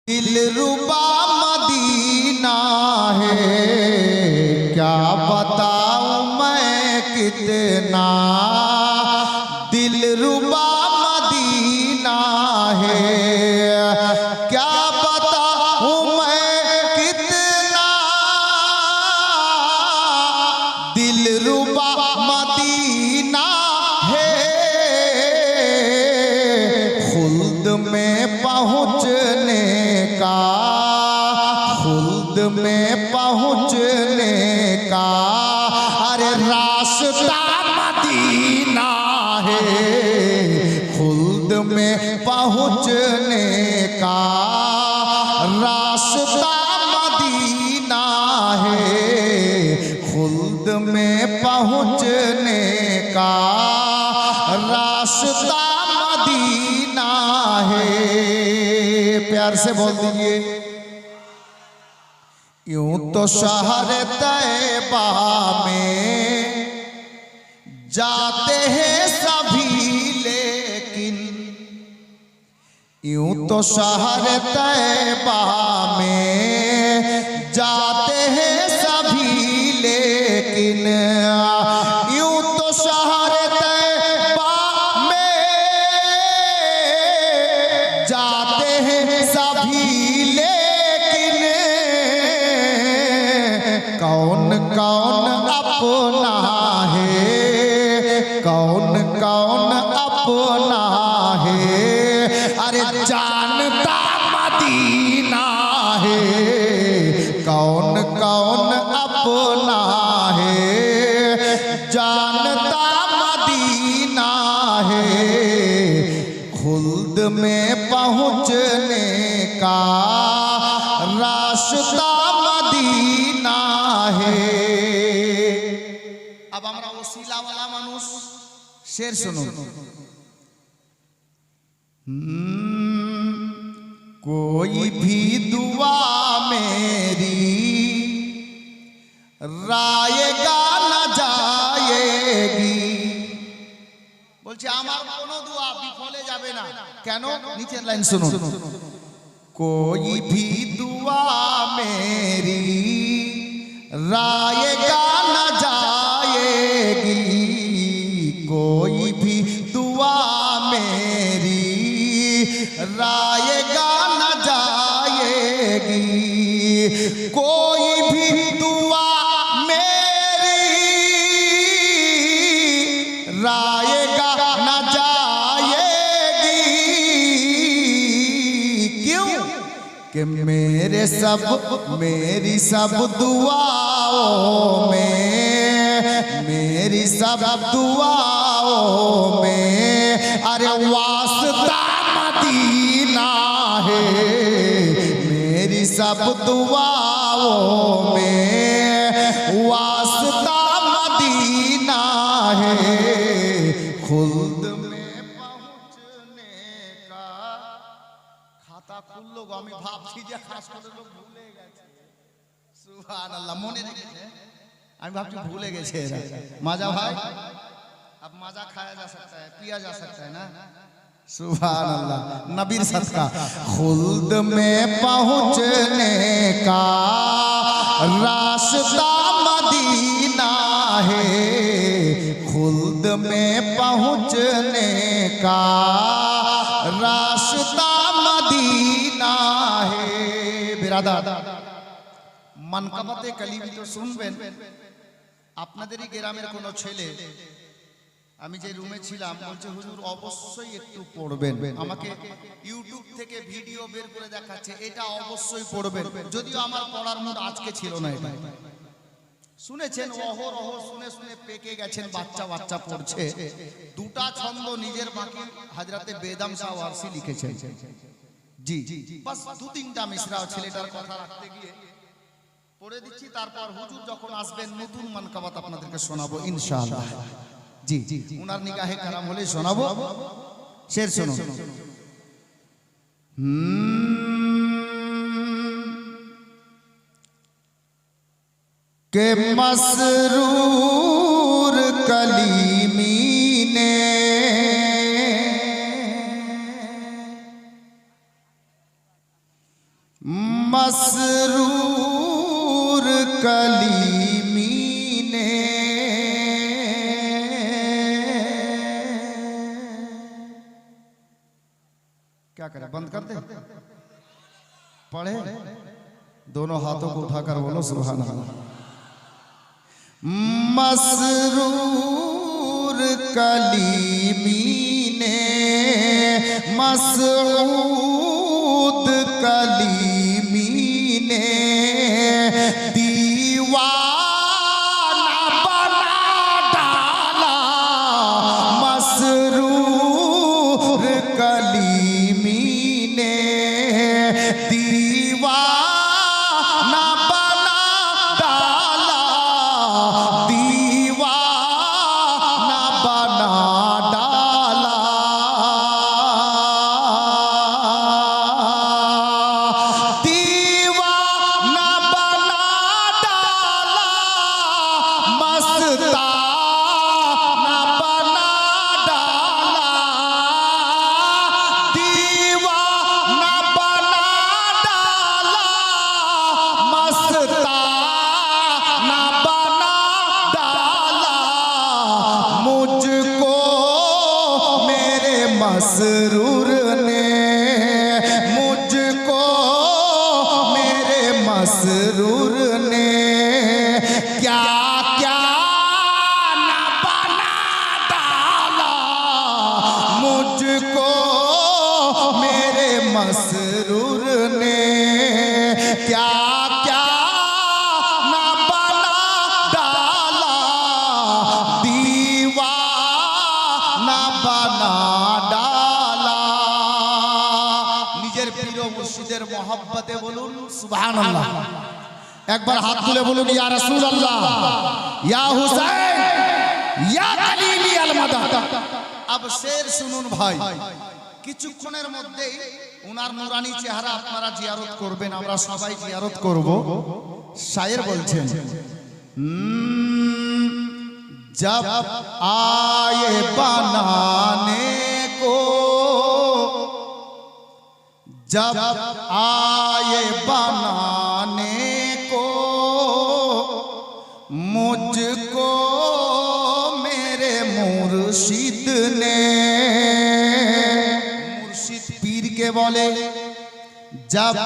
दिलरुबा Medina है, क्या बताऊं मैं कितना दिलरुबा मदीना है, क्या बताऊं मैं कितना दिलरुबा मदीना है। खुल्द में पहुँचने का, खुल्द में पहुँचने का अरे रास्ता मदीना है। खुल्द में पहुँचने का रास्ता मदीना है। खुल्द में पहुँचने का रास्ता मदीना है। प्यार से बोल दीजिए। यूं तो शहर तैबा में जाते हैं सभी, लेकिन यूं तो शहर तैबा में जाते हैं सभी, लेकिन यूं तो शहर तैबा में जाते हैं सभी, कौन कौन अपना है, कौन कौन अपना है अरे जानता मदीना है। कौन कौन अपना है जानता मदीना है। खुल्द में पहुँचने का रास्ता मदीना है। अब আমরা ওসিলা वाला মানুষ শের শুনুন। कोई भी दुआ मेरी রায়েগা না যায়েগি। বলছে আমার কোনো দোয়া বিফলে যাবে না। কেন? নিচের লাইন শুনুন। कोई भी दुआ मेरी रायगा न जाएगी, कोई भी दुआ मेरी रायगा न जाएगी, कोई भी दुआ मेरी रायगा न जाएगी। क्यों? कि मेरे सब मेरी सब दुआओं में, मेरी सब दुआओं में अरे वास्ता मदीना है। मेरी सब दुआओं में वास्ता मदीना है। खुल्द में पहुँचने का खाता खुल लोग আমি ভাবছি যে খাস করে লোক ভুলে গেছে। সুবহানাল্লাহ, মনে রেখেছে। আমি ভাবছি ভুলে গেছে এরা। মাজা ভাই, अब मजा खाया जा सकता है, पिया जा सकता है ना। सुबहानल्लाह, नबीर सदका। खुल्द में पहुँचने का रास्ता मदीना है। खुल्द में पहुँचने का रास्ता मदीना है। बिरादर, মানকাবাতে কালিমি তো শুনবেন। আপনাদেরই গ্রামের কোনো ছেলে, আমি যে রুমে ছিলাম, বলছে হুজুর অবশ্যই একটু পড়বেন। আমাকে ইউটিউব থেকে ভিডিও বের করে দেখাচ্ছে, এটা অবশ্যই পড়বেন। যদিও আমার পড়ার মুড আজকে ছিল না। এটা শুনেছেন, অহরহ শুনে শুনে পেকে গেছেন, বাচ্চা বাচ্চা পড়ছে। দুটা ছন্দ নিজের বাকি হাজরাতে বেদাম শাহ ওয়ারসি লিখেছেন। জি বাস দু তিনটা মিসরা ছেলেটার কথা রাখতে গিয়ে পড়ে দিচ্ছি। তারপর হুজুর যখন আসবেন নতুন মানকাবাত আপনাদেরকে শোনাবো ইনশাআল্লাহ। জি উনার নিগাহে কারাম হলে শোনাবো। শের শুনুন। के मसरूर कलीमी ने मसरूर कलीमी ने क्या करें, बंद कर दे, पढ़े, दोनों हाथों को उठाकर बोलो सुभान अल्लाह। मसरूर कलीमी ने मसऊद कलीमी ने दीवाना बना डाला। मसरूर कलीमी ने दीवाना बना डाला। दीवाना बना डाला। दीवाना बना डाला। मस्ताना बना डाला। दीवाना बना डाला। मस्ताना बना डाला। मुझको मेरे मसरूर ने, मुझको मेरे मसरूर ने क्या क्या ना बना डाला। मुझको मेरे मसरूर ने क्या क्या ना बना डाला। दीवाना बना डाला। নিজের প্রিয় মুর্শিদের মহব্বতে বলুন সুবহানাল্লাহ। একবার হাত তুলে বলুন ইয়া রাসূলুল্লাহ, ইয়া হুসাইন, ইয়া কালিমি আল মাদাদ। अब शेर শুনুন ভাই, কিছুক্ষণের মধ্যেই উনার নুরানি চেহারা আপনারা জিয়ারত করবেন, আমরা সবাই জিয়ারত করব। শায়ের বলছেন, जब आए बनाने को, जब आए बनाने को मुझको मेरे मुर्शिद ने। मुर्शिद पीर के बोले जब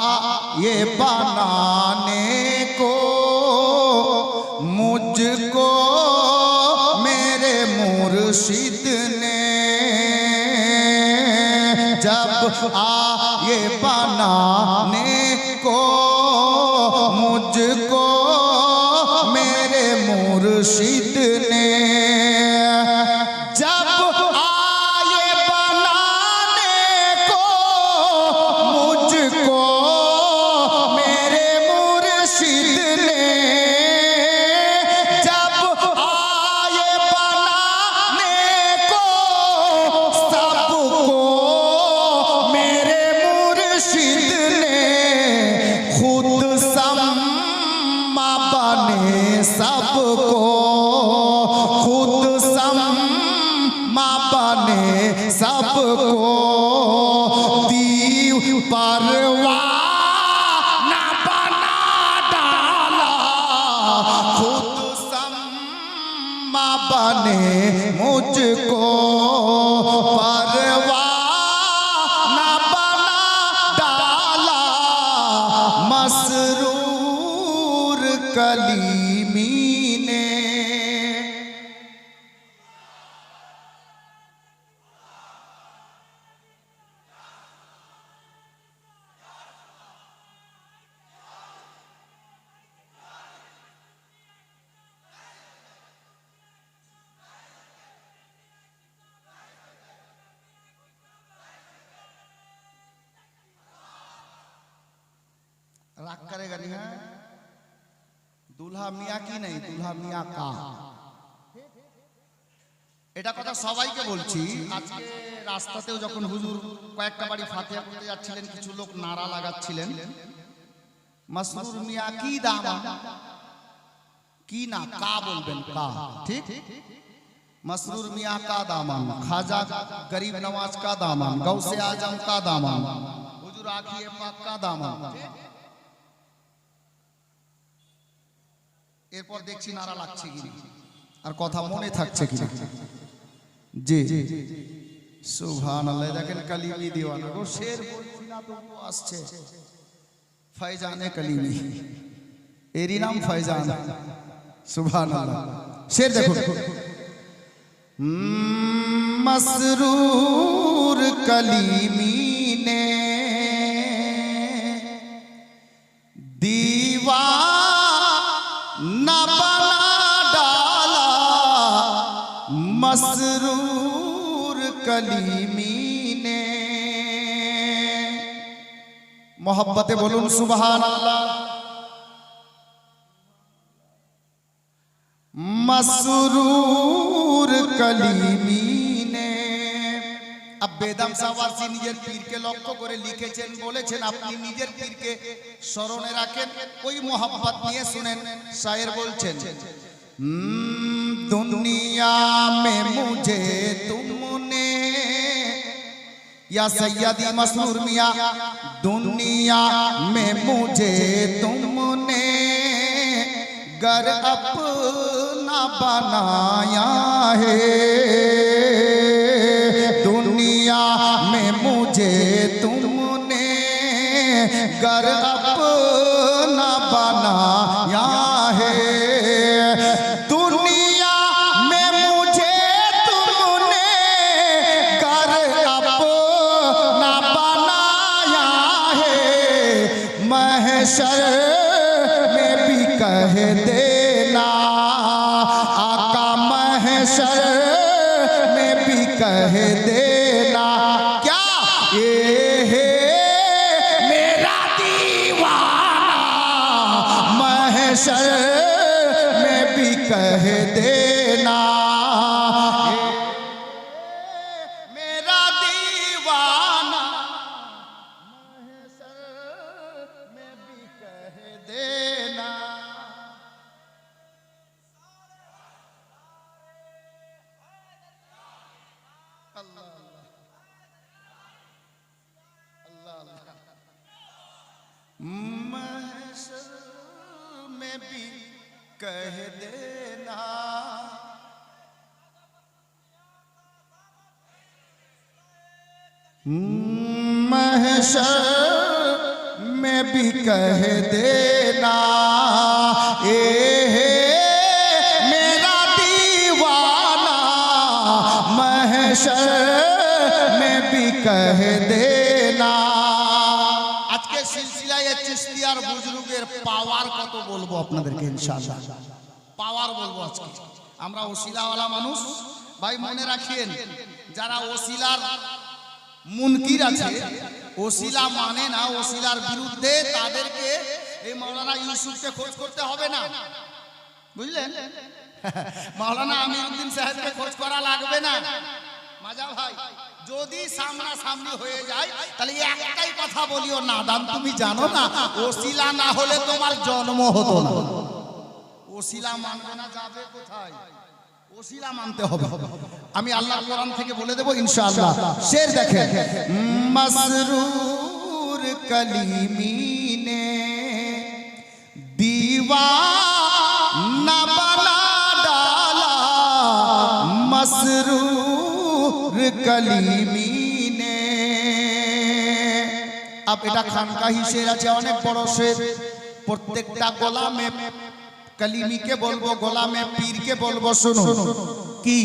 आए बनाने को मुझको मेरे मुर्शिद ने। जब आए बनाने को मुझको मेरे मुर्शिद ने। जब आए बनाने को मुझको मेरे मुर्शिद ने। जब आए बनाने को सबको मेरे मुर्शिद ने। खुद सम्मा बने सबको, खुद सम्मा बने सबको। दीव परवाना बना डाला। खुद सम्मा बने मुझको परवाना बना डाला। मसरूर कलीमी ने। राग करेगा नहीं है, दूल्हा मियाँ की नहीं, दूल्हा मियाँ का। এটা কথা সবাইকে বলছি। আজকে রাস্তাতেও যখন হুজুর কয়েকটা বাড়ি ফাতিহা করতে যাচ্ছিলেন, কিছু লোক নারা লাগাচ্ছিলেন, মাসরুর মিয়া কি দামা, কি না কা বলবেন, কা ঠিক। মাসরুর মিয়া কা দামান, খাজা গরিব নওয়াজ কা দামান, গৌসে আজম কা দামান। হুজুর আখিয়ে পাক্কা দামান। এরপর দেখছি নারা লাগছে কি আর কথা মনে থাকছে কি। জি সুবহানাল্লাহ। দেখেন কালিমি দিওয়ানা গো, শের বলছি না তো আসছে ফয়জানে কালিমি, এরই নাম ফয়জান। সুবহানাল্লাহ। শের দেখো, मसरूर कलीमी ने दीवाना बना डाला, मसरूर कलीमी ने। मोहब्बते बोलून सुभान अल्लाह। मसरूर कलीमी ने। अब बेदम सावासी निजेर पीर के लक्ष्य करे लिखेছেন, বলেছেন আপনি নিজের পীরকে স্মরণে রাখেন, ওই मोहब्बत নিয়ে শুনেন। শায়ের বলছেন, दुनिया में मुझे तुमने, या सैयदी मसरूर मियां, दुनिया में मुझे तुमने घर अपना बनाया है, दुनिया में मुझे तुमने घर अपना बनाया है, दुनिया में मुझे तुमने घर अपना बनाया है, महशर में भी कह देना आका, महशर में भी कह देना क्या ये है मेरा दीवाना, महशर में भी कह देना मेरा दीवाना, महशर में भी कह देना। महशर में भी कह देना महशर में भी कह देना ए मेरा दीवाना, महशर में भी कह देना। আজকে সিলসিলায়ে চিশতিয়ার বুজুর্গের পাওয়ার কত বলবো আপনাদেরকে ইনশাআল্লাহ, পাওয়ার বলবো আজকে। আমরা ওসিলাওয়ালা মানুষ ভাই, মনে রাখেন যারা ওসিলার মুনকির আছে, ওসিলা মানে না, ওসিলার বিরুদ্ধে, তাদেরকে এই মাওলানা ইউসুফকে খোঁজ করতে হবে না, বুঝলেন? মাওলানা আমিরউদ্দিন সাহেবকে খোঁজ করা লাগবে না। মাজা ভাই, যদি সামনা সামনি হয়ে যায় তাহলে একটাই কথা বলিও, নাদান তুমি জানো না ওসিলা না হলে তোমার জন্ম হতো না। ওসিলা মানবে না, যাবে কোথায়? ওসিলা মানতে হবে। আমি আল্লাহর কোরআন থেকে বলে দেব ইনশাআল্লাহ। শের দেখেন, মসরুর কলিমি নে दीवाना बना डाला, मसरूर कलीमी ने। अब এটা খানকাহি শের আছে, অনেক বড় শের। প্রত্যেকটা গোলামে কলিমিকে বলবো, গোলামে পীরকে বলবো। শুনুন কি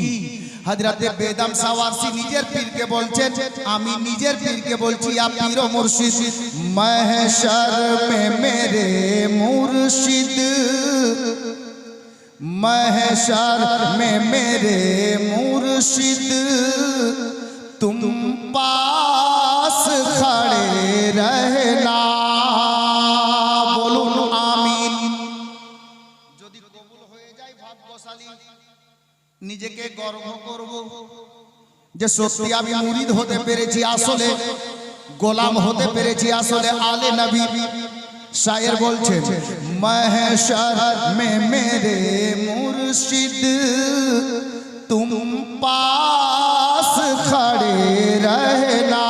হযরতে বেদম সাওয়ারসি নিজের পীরকে বলছেন, আমি নিজের পীরকে বলছি, ইয়া পীর ও মুর্শিদ, महशर में मेरे मुर्शिद, महशर में मेरे मुर्शिद, तुम पास खड़े रहना, बोलून आमीन। যদি কবুল হয়ে যায় ভাগ্যশালী, নিজেকে গর্ব করব যে সত্যি আমি মুরিদ হতে পেরেছি, আসলে গোলাম হতে পেরেছি, আসলে আলে নবী। শায়ের বলছেন, महशर में मेरे मुर्शिद, तुम पास खड़े रहना,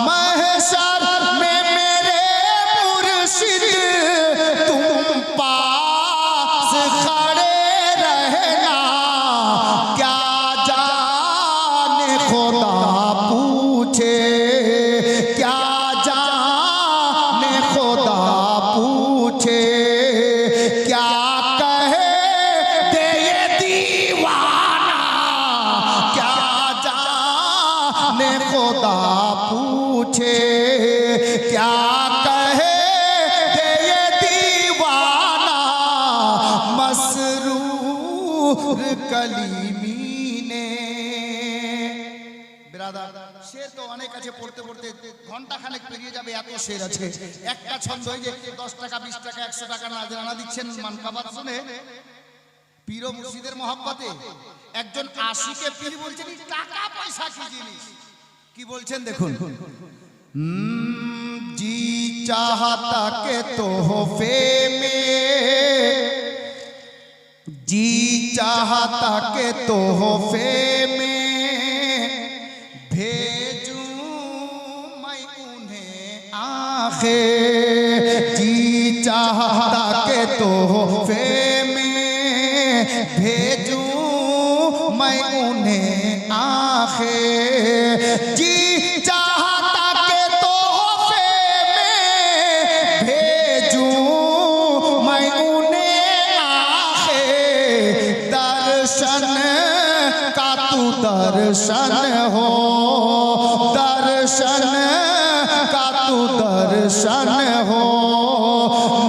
महशर क्या कहे ये दीवाना मसरूर कलीमी ने। ব্রাদার, শের তো অনেক আছে, পড়তে পড়তে ঘন্টা খানেক পেরিয়ে যাবে, এত শের আছে। একটা ছন্দ হয়ে যে 10 টাকা 20 টাকা 100 টাকা নাজরানা দিচ্ছেন মানকাবাত শুনে, পীর ও মুর্শিদের মহব্বতে একজন আশিকে পীর বলছেন টাকা পয়সা কি জিনিস। কি বলছেন দেখুন, जी चाहता के तोहफे में, जी चाहता के तोहफे में भेजूं मैं उन्हें आखिर, जी चाहता के तोहफे में भेजूं मैं उन्हें आखिर, जी दर्शन हो, दर्शन का तू दर्शन हो,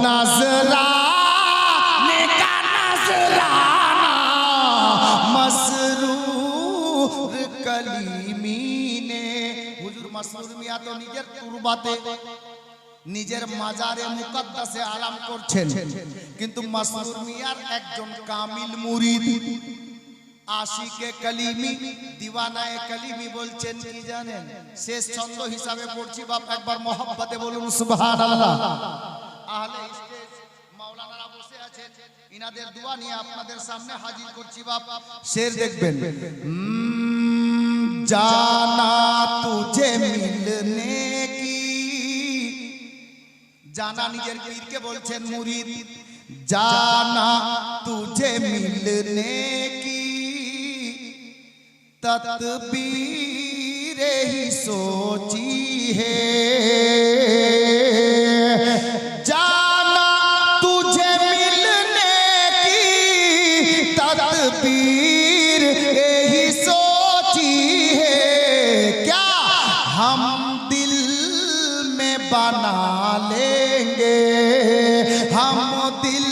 नजराने का नजराना मसरूर कलीमी ने। हुजूर मसरूर मियां तो নিজের তুরবাতে নিজের মাজারে মুকদ্দাসে আলাম করছেন, কিন্তু মসরুর মিয়ার একজন কামিল মুরিদ আশিকে কলিমি দিওয়ানায়ে কলিমি বলছেন কি জানেন? শেষ ছন্দ হিসাবে পড়ছি বাপ, একবার মহব্বতে বলুন সুবহানাল্লাহ। আহলে স্টেজ মাওলানারা বসে আছেন, ইনাদের দোয়া নিয়ে আপনাদের সামনে হাজির করছি বাপ। শের দেখবেন, জানা তুঝে মিলনে কি, জানা নিজের পীরকে বলছেন মুরিদ, জানা তুঝে মিলনে কি तदबीर ही सोची है, जाना तुझे मिलने की तदबीर ही सोची है, क्या हम दिल में बना लेंगे, हम दिल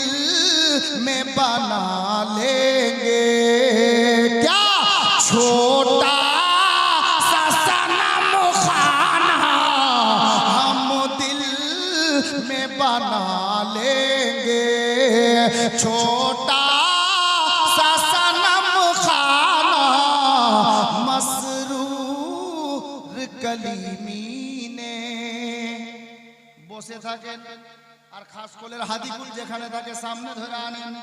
में बना लेंगे, क्या छोटा सा सनम खाना हम दिल में बना लेंगे, छोटा सा सनम खाना मसरूर कलीमी ने। বসে থাকেন আর খাস কোলের হাদিকুল যেখানে থাকে সামনে ধরে আনেন।